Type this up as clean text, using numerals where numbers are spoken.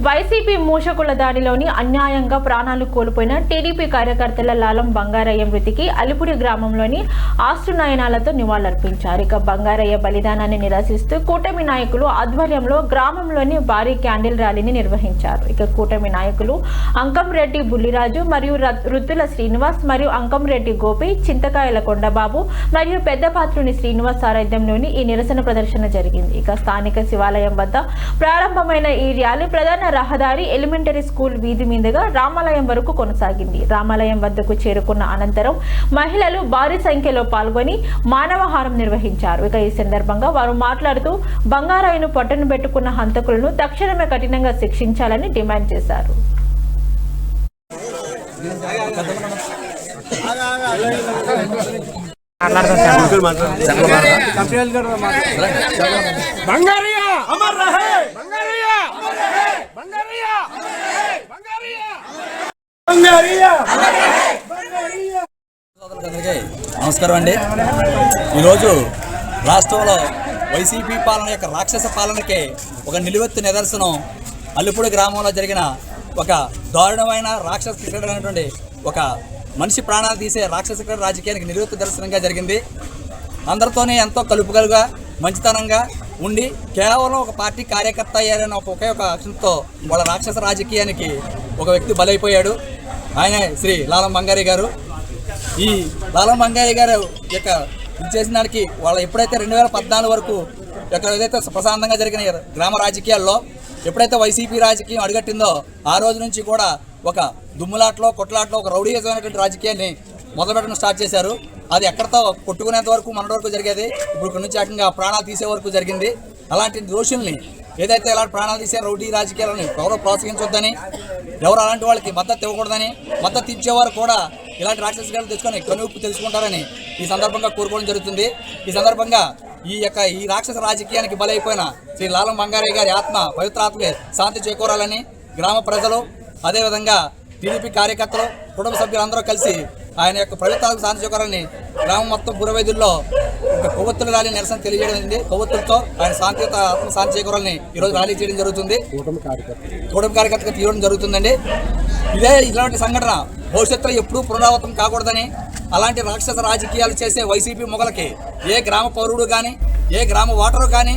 YCP మూషకుల దాడిలోని అన్యాయంగా ప్రాణాలు కోల్పోయిన టీడీపీ కార్యకర్తల లాలం బంగారయ్య మృతికి అలిపుడి గ్రామంలోని ఆశ్రునయనాలతో నివాళులర్పించారు. ఇక బంగారయ్య బలిదానాన్ని నిరసిస్తూ కూటమి నాయకులు ఆధ్వర్యంలో గ్రామంలోని భారీ క్యాండిల్ ర్యాలీని నిర్వహించారు. ఇక కూటమి నాయకులు అంకంరెడ్డి బుల్లిరాజు మరియు రుద్దుల శ్రీనివాస్ మరియు అంకంరెడ్డి గోపి, చింతకాయల కొండబాబు మరియు పెద్దపాత్రుని శ్రీనివాస్ సారథ్యంలోని ఈ నిరసన ప్రదర్శన జరిగింది. ఇక స్థానిక శివాలయం వద్ద ప్రారంభమైన ఈ ర్యాలీ ప్రధాన రహదారి ఎలిమెంటరీ స్కూల్ వీధి మీదుగా రామాలయం వరకు కొనసాగింది. రామాలయం వద్దకు చేరుకున్న అనంతరం మహిళలు భారీ సంఖ్యలో పాల్గొని మానవహారం నిర్వహించారు. ఇక ఈ సందర్భంగా వారు మాట్లాడుతూ బంగారాయును పట్టును పెట్టుకున్న హంతకులను తక్షణమే కఠినంగా శిక్షించాలని డిమాండ్ చేశారు. నమస్కారం అండి. ఈరోజు రాష్ట్రంలో వైసీపీ పాలన యొక్క రాక్షస పాలనకి ఒక నిలువెత్తు నిదర్శనం అల్లిపూడి గ్రామంలో జరిగిన ఒక దారుణమైన రాక్షస క్రికెటర్ అనేటువంటి ఒక మనిషి ప్రాణాలు తీసే రాక్షస క్రికెటర్ రాజకీయానికి నిలువెత్తు దర్శనంగా జరిగింది. అందరితోనే ఎంతో కలుపుకలుగా మంచితనంగా ఉండి కేవలం ఒక పార్టీ కార్యకర్త అయ్యారని ఒకే ఒక అక్షరంతో వాళ్ళ రాక్షస రాజకీయానికి ఒక వ్యక్తి బలైపోయాడు. ఆయన శ్రీ లాలం బంగారయ్య గారు. ఈ లాలం బంగారయ్య గారు యొక్క ఇది చేసిన దానికి వాళ్ళ ఎప్పుడైతే 2014 వరకు ఏదైతే ప్రశాంతంగా జరిగిన గ్రామ రాజకీయాల్లో ఎప్పుడైతే వైసీపీ రాజకీయం అడుగట్టిందో ఆ రోజు నుంచి కూడా ఒక దుమ్ములాట్లో కొట్లాట్లో ఒక రౌడీయమైనటువంటి రాజకీయాన్ని మొదలుపెట్టడం స్టార్ట్ చేశారు. అది ఎక్కడితో కొట్టుకునేంత వరకు మన వరకు జరిగేది, ఇప్పుడు ఇక్కడ నుంచి ఏకంగా ప్రాణాలు తీసే వరకు జరిగింది. అలాంటి దోషుల్ని ఏదైతే ఇలాంటి ప్రాణాలు తీసే రౌడీ రాజకీయాలను ఎవరో ప్రోత్సహించొద్దని, ఎవరు అలాంటి వాళ్ళకి మద్దతు ఇవ్వకూడదని, మద్దతు ఇచ్చేవారు కూడా ఇలాంటి రాక్షసగాలు తెచ్చుకొని కనువిప్పు తెలుసుకుంటారని ఈ సందర్భంగా కోరుకోవడం జరుగుతుంది. ఈ సందర్భంగా ఈ రాక్షస రాజకీయానికి బలైపోయిన శ్రీ లాలం బంగారయ్య గారి ఆత్మ పవిత్రాత్మకి శాంతి చేకూరాలని గ్రామ ప్రజలు, అదేవిధంగా టీడీపీ కార్యకర్తలు, కుటుంబ సభ్యులందరూ కలిసి ఆయన యొక్క పవిత్రాత్మకు శాంతి చేకూరాలని గ్రామం మొత్తం గురవైదుల్లో ఒక కొవ్వొత్తుల ర్యాలీ నిరసన తెలియజేయడం. కొవ్వొత్తులతో ఆయన శాంతి చేకూరాలని ఈరోజు ర్యాలీ చేయడం జరుగుతుంది. కూటమి కార్యకర్తగా తీయడం జరుగుతుందండి. ఇలాంటి సంఘటన భవిష్యత్తులో ఎప్పుడూ పునరావృతం కాకూడదని, అలాంటి రాక్షస రాజకీయాలు చేసే వైసీపీ మొగలకి ఏ గ్రామ పౌరుడు కానీ, ఏ గ్రామ ఓటరు కానీ